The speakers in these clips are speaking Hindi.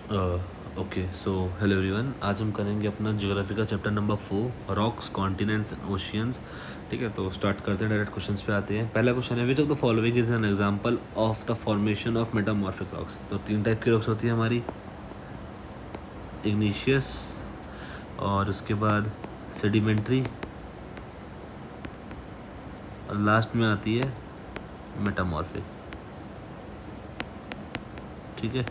ओके सो हेलो एवरीवन, आज हम करेंगे अपना ज्योग्राफी का chapter number 4, rocks continents and oceans. ठीक है, तो स्टार्ट करते हैं, डायरेक्ट क्वेश्चंस पे आते हैं। पहला क्वेश्चन है, which of the following is an example of the formation of metamorphic rocks. तो 3 टाइप की रॉक्स होती है हमारी, इग्निशियस, और उसके बाद सेडिमेंट्री, और लास्ट में आती है मेटामॉर्फिक। ठीक है,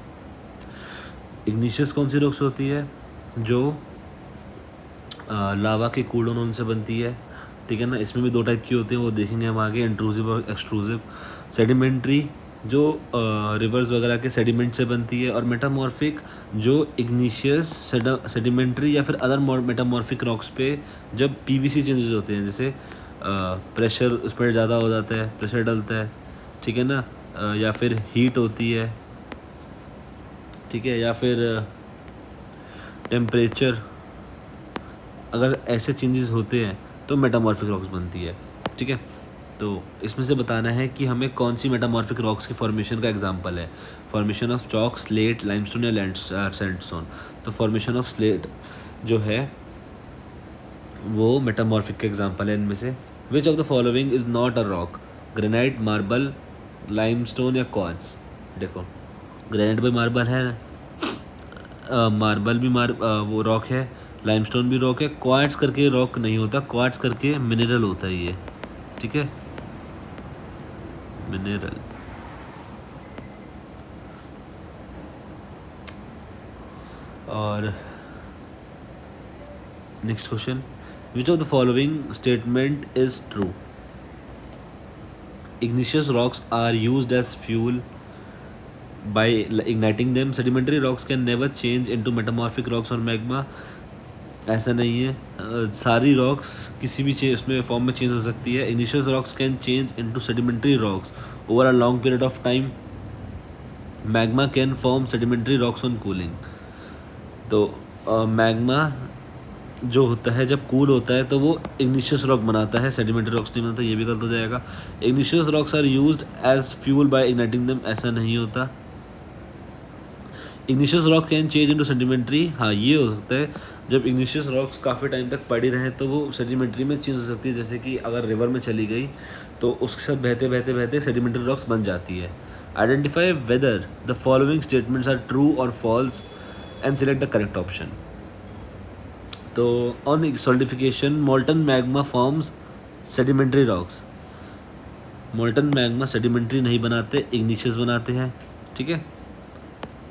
इग्निशियस कौन सी रॉक्स होती है? जो लावा के कूल से बनती है। ठीक है ना, इसमें भी 2 टाइप की होती है, वो देखेंगे हम आगे, इंट्रूसिव और एक्सट्रूसिव। सेडिमेंट्री जो रिवर्स वगैरह के सेडिमेंट से बनती है, और मेटामॉर्फिक जो इग्निशियस सेडिमेंट्री या फिर अदर मेटामॉर्फिक रॉक्स पे जब पीवीसी चेंजेस होते हैं, जैसे प्रेशर उस पर ज़्यादा हो जाता है, प्रेशर डलता है, ठीक है ना, या फिर हीट होती है, ठीक है, या फिर टेम्परेचर, अगर ऐसे चेंजेस होते हैं तो मेटामॉर्फिक रॉक्स बनती है। ठीक है, तो इसमें से बताना है कि हमें कौन सी मेटामॉर्फिक रॉक्स की फॉर्मेशन का एग्जांपल है। Formation of chalk, slate, limestone या सैंडस्टोन। तो फॉर्मेशन ऑफ स्लेट जो है वो मेटामॉर्फिक का एग्जांपल है इनमें से। विच of the following is not a rock? Granite, marble, limestone या क्वार्ट्ज। देखो, ग्रेनाइट भी मार्बल है, मार्बल भी वो रॉक है, लाइमस्टोन भी रॉक है। क्वार्ट्ज करके रॉक नहीं होता, क्वार्ट्ज करके मिनरल होता है ये। ठीक है, मिनरल। और next question, which of the following statement is true? Igneous rocks are used as fuel by igniting them. Sedimentary rocks can never change into metamorphic rocks or magma. ऐसा नहीं है, सारी रॉक्स किसी भी चेंज उसमें फॉर्म में चेंज हो सकती है। Igneous rocks can change into sedimentary rocks over a long period of time. Magma can form sedimentary rocks on cooling. तो मैग्मा जो होता है जब कूल होता है तो वो इग्निशियस रॉक बनाता है, सेडिमेंट्री रॉक्स नहीं बनाता, ये भी गलत हो जाएगा। Igneous rocks are used as fuel by igniting them, ऐसा नहीं होता। Igneous rock can change into sedimentary, हाँ ये हो सकता है, जब इग्निशियस रॉक्स काफ़ी टाइम तक पड़ी रहें तो वो सेडिमेंट्री में चेंज हो सकती है, जैसे कि अगर रिवर में चली गई तो उसके साथ बहते बहते बहते सेडिमेंट्री रॉक्स बन जाती है। Identify whether the following statements are true और false and select the correct option. तो on solidification molten magma forms sedimentary rocks. Molten magma sedimentary नहीं बनाते, इग्निशियस बनाते हैं। ठीक है,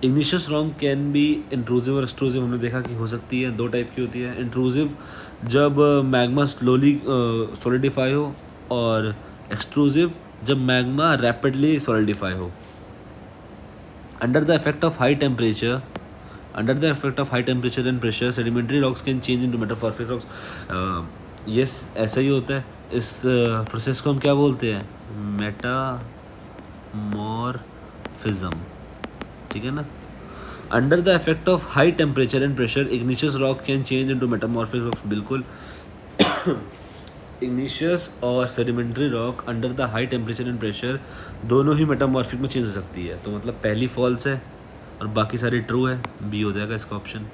igneous rock can be intrusive और एक्सट्रूसिव, हमने देखा कि हो सकती है, 2 टाइप की होती है। इंट्रूसिव जब मैग्मा स्लोली सॉलिडिफाई हो, और एक्सट्रूसिव जब मैग्मा रैपिडली सॉलिडिफाई हो। Under the effect of high temperature and pressure sedimentary rocks can change into metamorphic rocks. Yes, ऐसा ही होता है। इस प्रोसेस को हम क्या बोलते हैं? मेटामॉर्फिज्म। ठीक है ना। Under the effect of high temperature and pressure igneous rock can change into metamorphic rocks, बिल्कुल। इग्निशियस और sedimentary rock under the high temperature and pressure दोनों ही मेटामॉर्फिक में चेंज हो सकती है, तो मतलब पहली फॉल्स है और बाकी सारी ट्रू है, बी हो जाएगा इसका option.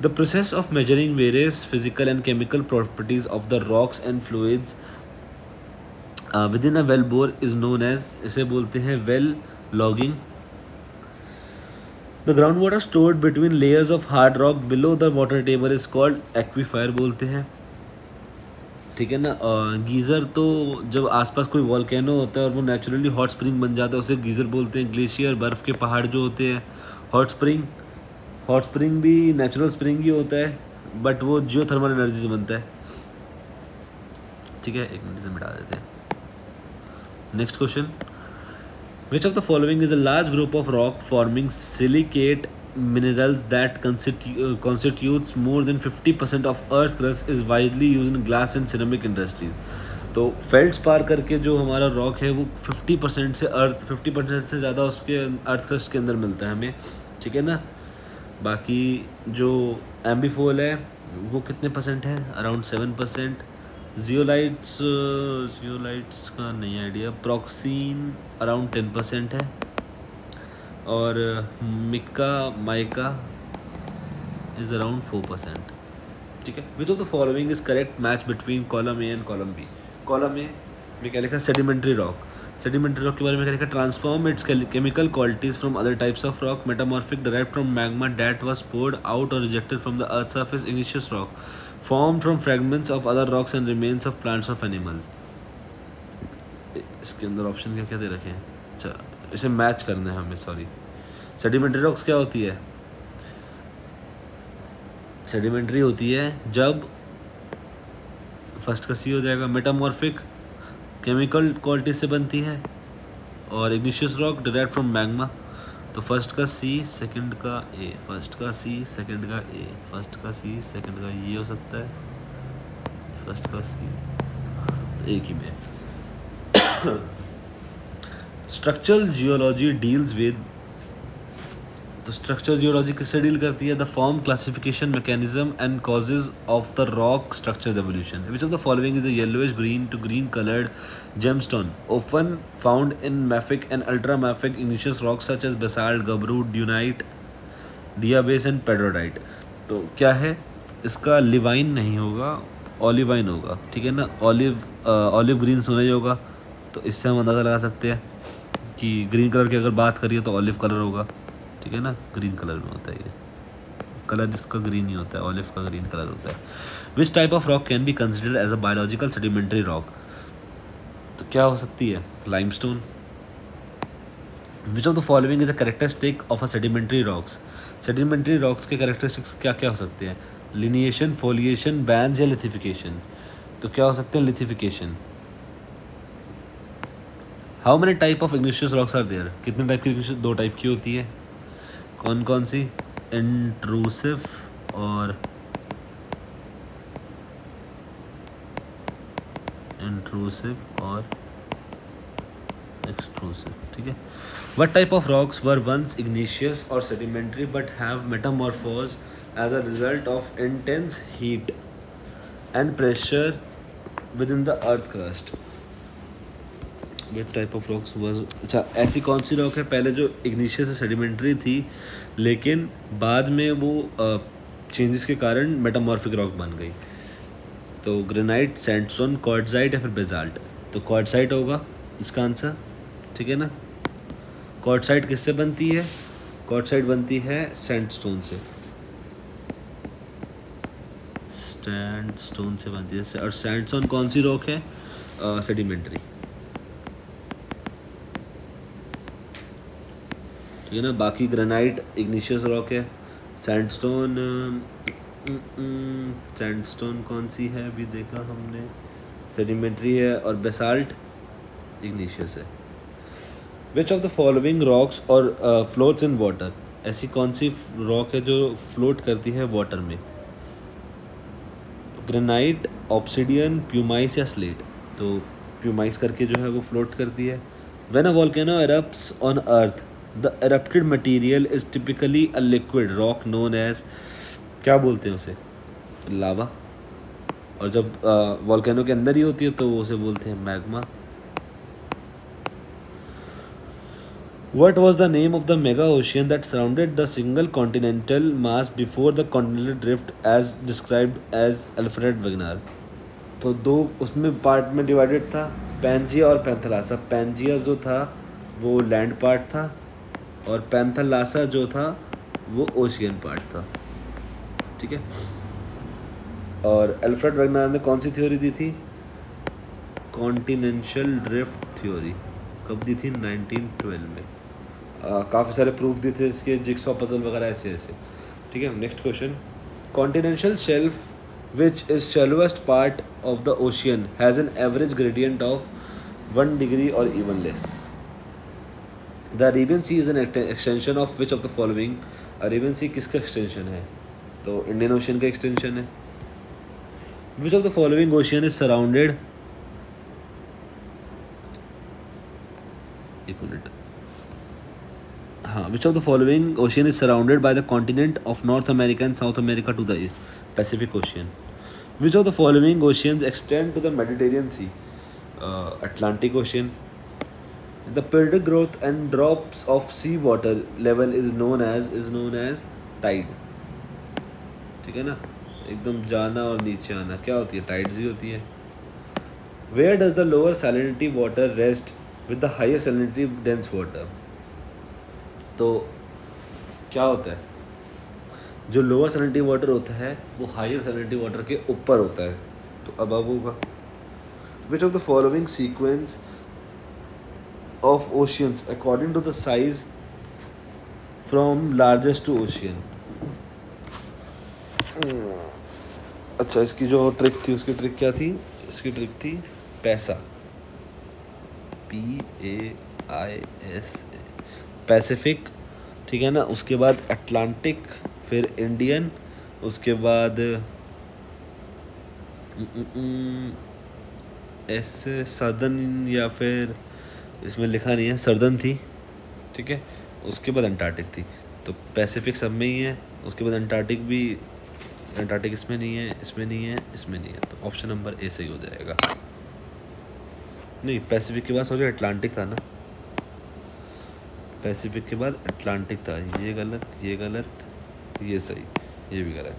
The process of measuring various physical and chemical properties of the rocks and fluids within a well bore is known as, इसे बोलते हैं well logging. The ground water stored between layers of hard rock below the water table is called aquifer, बोलते हैं। ठीक है ना। गीज़र तो जब आसपास कोई वॉल्केनो होता है और वो नेचुरली हॉट स्प्रिंग बन जाता है, उसे गीज़र बोलते हैं। ग्लेशियर, बर्फ़ के पहाड़ जो होते हैं। हॉट स्प्रिंग भी नेचुरल स्प्रिंग ही होता है, बट वो जियो थर्मल एनर्जी से बनता है। ठीक है, एक मिनट से मिटा देते हैं। Next question, which of the following is a large group of rock forming silicate minerals that constitutes more than 50% of earth crust is widely used in glass and ceramic industries। तो फेल्ड्सपार करके जो हमारा रॉक है वो 50% से ज़्यादा उसके अर्थ क्रस्ट के अंदर मिलता है हमें। ठीक है ना। बाकी जो एम्बीफोल है वो कितने परसेंट है? अराउंड 7%। जियोलाइट्स का नहीं आइडिया। प्रॉक्सीन अराउंड 10% है। और मिक्का माइका इज़ अराउंड 4%। ठीक है, which of the following is correct match between column A and column B. Column A में क्या लिखा, सेडिमेंट्री रॉक। सेडिमेंट्री रॉक के बारे में क्या लिखा, transform its chemical qualities from other types of rock, metamorphic derived from magma that was poured out और rejected from the earth surface, igneous rock formed from fragments of other rocks and remains of plants of animals। इसके अंदर ऑप्शन क्या क्या दे रखे हैं, अच्छा इसे मैच करना है हमें, सॉरी। सेडिमेंट्री रॉक्स क्या होती है, सेडिमेंट्री होती है जब फर्स्ट का सी हो जाएगा, मेटामॉर्फिक केमिकल क्वालिटी से बनती है, और igneous rock derived from magma. तो फर्स्ट का सी सेकंड का ए, फर्स्ट का सी सेकंड का ए, फर्स्ट का सी सेकंड का ये हो सकता है, फर्स्ट का सी, तो एक ही में। स्ट्रक्चरल जियोलॉजी डील्स विद, तो स्ट्रक्चरल जियोलॉजी किससे डील करती है, the form, classification, mechanism and causes of the rock structure evolution. Which of the following is a yellowish green to green coloured gemstone often found in mafic and ultramafic igneous rocks such as basalt, gabbro, dunite, diabase and pedrodite। तो क्या है इसका, लिवाइन नहीं होगा, ऑलिवाइन होगा, ठीक है ना। ऑलिव ग्रीन सुना ही होगा, तो इससे हम अंदाज़ा लगा सकते हैं कि ग्रीन कलर की अगर बात करिए तो ऑलिव कलर होगा, ठीक है ना, ग्रीन कलर में होता है ये कलर, जिसका ग्रीन ही होता है, ऑलिव का ग्रीन कलर होता है। Which type of rock can be considered as a biological sedimentary rock, तो क्या हो सकती है, limestone. Which of the following is a characteristic of a sedimentary rocks. Sedimentary rocks के कैरेक्टरिस्टिक्स क्या क्या हो सकते हैं, लिनिएशन, फोलिएशन, बैंड्स या लिथिफिकेशन। तो क्या हो सकते हैं, lithification. How many type of igneous rocks are there, कितने टाइप की, दो टाइप की होती है, कौन कौन सी, इंट्रूसिव और एक्सट्रूसिव, ठीक है। What type of rocks were once igneous or sedimentary but have metamorphosed as a result of intense heat and pressure within the earth crust? What type of rocks was, अच्छा ऐसी कौन सी रॉक है पहले जो igneous और sedimentary थी लेकिन बाद में वो चेंजेस के कारण मेटामॉर्फिक रॉक बन गई। तो ग्रेनाइट, सैंडस्टोन, क्वार्ट्जाइट या फिर बेसाल्ट। तो क्वार्ट्जाइट होगा इसका आंसर, ठीक है ना। क्वार्ट्जाइट किससे बनती है, क्वार्ट्जाइट बनती है सैंडस्टोन से, सैंडस्टोन से बनती है। और सैंडस्टोन कौन सी रॉक है, सेडिमेंट्री, ठीक है ना। बाकी ग्रेनाइट इग्निशियस रॉक है, सैंडस्टोन सैंडस्टोन कौन सी है अभी देखा हमने, सेडिमेंट्री है, और बेसाल्ट इग्निशियस है। Which of the following rocks और फ्लोट्स इन वाटर, ऐसी कौन सी रॉक है जो फ्लोट करती है वाटर में, ग्रेनाइट, ऑब्सिडियन, प्यूमाइस या स्लेट। तो प्यूमाइस करके जो है वो फ्लोट करती है। When a volcano erupts on earth the erupted material is typically a liquid rock known as, क्या बोलते हैं उसे, लावा। और जब वोल्केनो के अंदर ही होती है तो वो उसे बोलते हैं magma. What was the name of the mega ocean that surrounded the single continental mass before the continental drift as described as Alfred Wegener? तो दो उसमें पार्ट में डिवाइडेड था, पैंजिया और पैंथलासा। पैंजिया जो था वो लैंड पार्ट था और पैंथलासा जो था वो ओशियन पार्ट था, ठीक है। और अल्फ्रेड वेगनर ने कौन सी थ्योरी दी थी, कॉन्टिनेंशियल ड्रिफ्ट थ्योरी। कब दी थी, 1912 में। काफ़ी सारे प्रूफ दिए थे इसके, जिक्सॉ पजल वगैरह ऐसे ऐसे, ठीक है। Next question, continental shelf which is shallowest part of the ocean has an average gradient of 1 degree और even less. The Arabian sea is an extension of which of the following. Arabian sea किसका एक्सटेंशन है, तो इंडियन ओशियन का एक्सटेंशन है। Which of the following ocean is surrounded, एक मिनट, हाँ, which of the following ocean is surrounded by the continent of North America and South America to the east, Pacific Ocean. Which of the following oceans extend to the Mediterranean Sea, Atlantic Ocean, the periodic growth and drops of sea water level is known as tide. ठीक है ना, एकदम जाना और नीचे आना क्या होती है, टाइड्स ही होती है. Where does the lower salinity water rest with the higher salinity dense water. तो क्या होता है, जो लोअर सैलिनिटी वाटर होता है वो हायर सैलिनिटी वाटर के ऊपर होता है, तो अब होगा. Which of the following sequence of oceans according to the size from largest to ocean. अच्छा, इसकी जो ट्रिक थी उसकी ट्रिक क्या थी, इसकी ट्रिक थी पैसा, PAIS, पैसिफिक, ठीक है ना, उसके बाद अटलांटिक, फिर इंडियन, उसके बाद ऐसे सदर्न, या फिर इसमें लिखा नहीं है, सर्दन थी, ठीक है, उसके बाद अंटार्कटिक थी. तो पैसिफिक सब में ही है, उसके बाद अंटार्कटिक भी, अंटार्कटिक इसमें नहीं है, इसमें नहीं है, इसमें नहीं है, तो ऑप्शन नंबर ए सही हो जाएगा. नहीं, पैसिफिक के बाद सोचो अटलांटिक था ना, पैसिफिक के बाद अटलांटिक था, ये गलत, ये गलत, ये सही, ये भी गलत.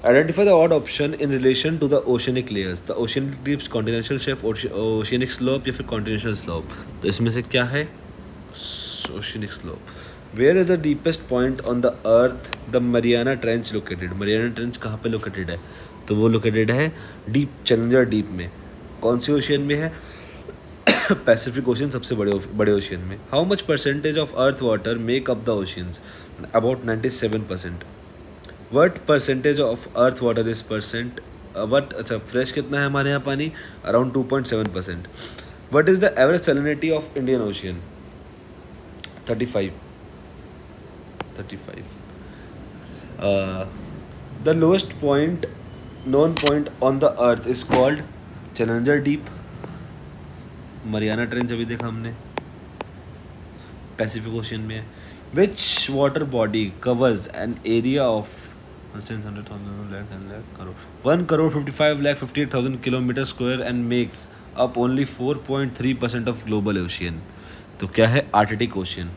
Identify the odd option in relation to the oceanic layers. The oceanic dips, continental shelf, oceanic slope या फिर कॉन्टिनेंटल स्लोप. तो इसमें से क्या है, oceanic slope. Where is the deepest point on the earth the Mariana Trench located. Mariana Trench कहाँ पे लोकेटेड है, तो वो लोकेटेड है डीप, चैलेंजर डीप में. कौन सी ओशियन में है, पैसिफिक ओशियन, सबसे बड़े ओशियन में. How much percentage of earth water make up the oceans. About 97%. What percentage of earth water is percent, what, अच्छा फ्रेश कितना है हमारे यहाँ पानी, around 2.7%. What is the average salinity of Indian ocean, 35. The lowest point, known point on the earth is called challenger deep. Mariana trench अभी देखा हमने, पैसिफिक ओशियन में है. Which water body covers an area of 1,55,58,000 kilometre square and makes up only 4.3% of global ocean. तो क्या है, Arctic ocean.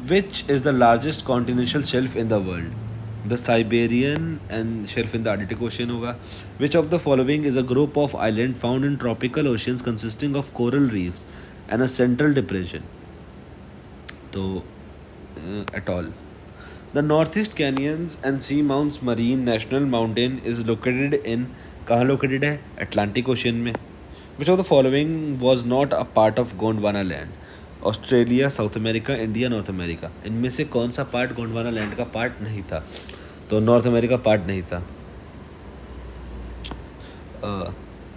Which is the largest continental shelf in the world. The Siberian and shelf in the Arctic ocean होगा. Which of the following is a group of island found in tropical oceans consisting of coral reefs and a central depression. तो atoll. The north east canyons and sea mounts marine national mountain is located इन, कहाँ लोकेटेड है, अटलांटिक ओशियन में. विच of the following was not a part of Gondwana land. Australia, South America, India, north America. इनमें से कौन सा पार्ट गोंडवाना लैंड का पार्ट नहीं था, तो नॉर्थ अमेरिका पार्ट नहीं था.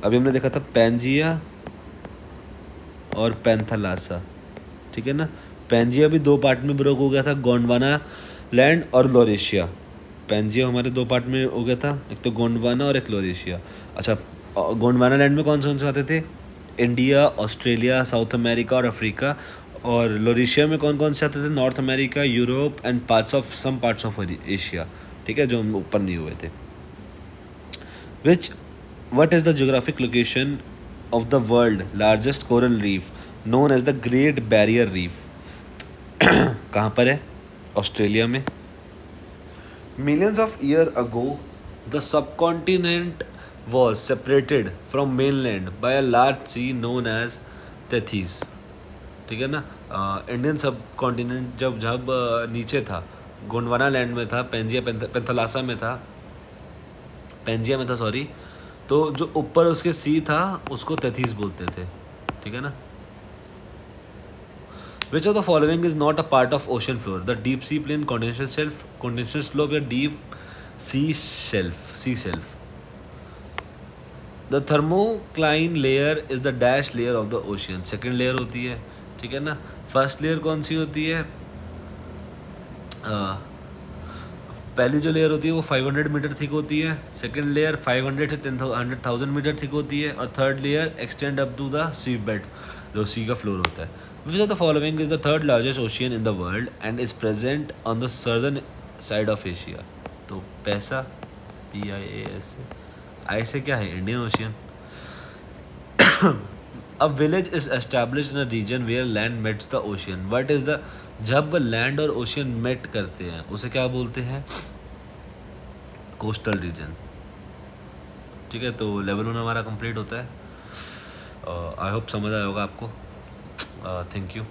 अभी हमने देखा था पैंजिया और पैंथालासा, ठीक है ना. पैंजिया भी दो पार्ट में ब्रोक हो गया था, गोंडवाना लैंड और लोरेशिया. पैंजिया हमारे दो पार्ट में हो गया था, एक तो गोंडवाना और एक लोरेशिया. अच्छा, गोंडवाना लैंड में कौन से आते थे, इंडिया, ऑस्ट्रेलिया, साउथ अमेरिका और अफ्रीका. और लोरेशिया में कौन से आते थे, North America, Europe and some parts of Asia, ठीक है, जो ऊपर नहीं हुए थे. What is the geographic location of the world largest coral reef known as the Great Barrier Reef. कहाँ पर है, ऑस्ट्रेलिया में. Millions of year ago the subcontinent was separated from mainland by a large sea known as Tethys. ठीक है ना. इंडियन सब कॉन्टिनेंट जब नीचे था, गोंडवाना लैंड में था, पेंथलासा में था, पेंजिया में था सॉरी, तो जो ऊपर उसके सी था उसको तेथीस बोलते थे, ठीक है ना. Which of the following is not a part of ocean floor. The deep sea plain, continental shelf, continental slope या deep sea shelf. The thermocline layer is the dash layer of the ocean. Second layer होती है, ठीक है ना. फर्स्ट लेयर कौन सी होती है, पहली जो लेयर होती है वो 500 मीटर थिक होती है, सेकेंड लेयर 500 से 100,000 मीटर थिक होती है, और third layer extend up to the sea bed, जो सी का फ्लोर होता है. Which of the following is the third largest ocean in the world and is present on the southern side of Asia. तो पैसा, PIAS, ऐसे क्या है, Indian Ocean. A village is established in a region where land meets the ocean. What is the, जब लैंड और ओशियन मेट करते हैं उसे क्या बोलते हैं? Coastal region. ठीक है, तो लेवल 1 हमारा कंप्लीट होता है। आई होप समझ आया होगा आपको। Thank you.